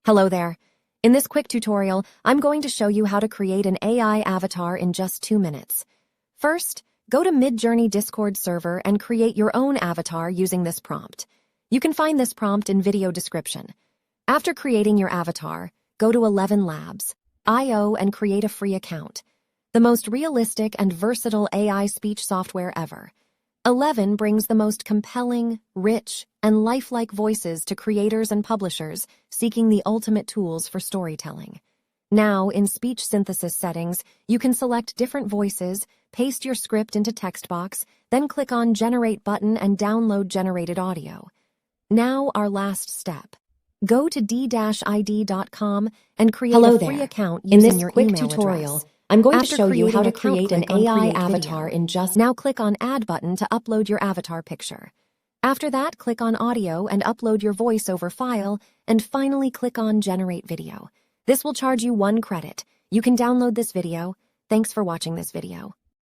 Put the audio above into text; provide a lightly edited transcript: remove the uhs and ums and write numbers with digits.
Hello there. In this quick tutorial, I'm going to show you how to create an AI avatar in just 2 minutes. First, go to Midjourney Discord server and create your own avatar using this prompt. You can find this prompt in video description. After creating your avatar, go to 11 Labs.io and create a free account. The most realistic and versatile AI speech software ever. 11 brings the most compelling, rich, and lifelike voices to creators and publishers seeking the ultimate tools for storytelling. Now, in speech synthesis settings, you can select different voices, paste your script into text box, then click on Generate button and download generated audio. Now, our last step. Go to d-id.com and create a free account using your email address. In this quick tutorial, I'm going to show you how to create an AI avatar in just... Now click on Add button to upload your avatar picture. After that, click on Audio and upload your voiceover file, and finally click on Generate Video. This will charge you 1 credit. You can download this video. Thanks for watching this video.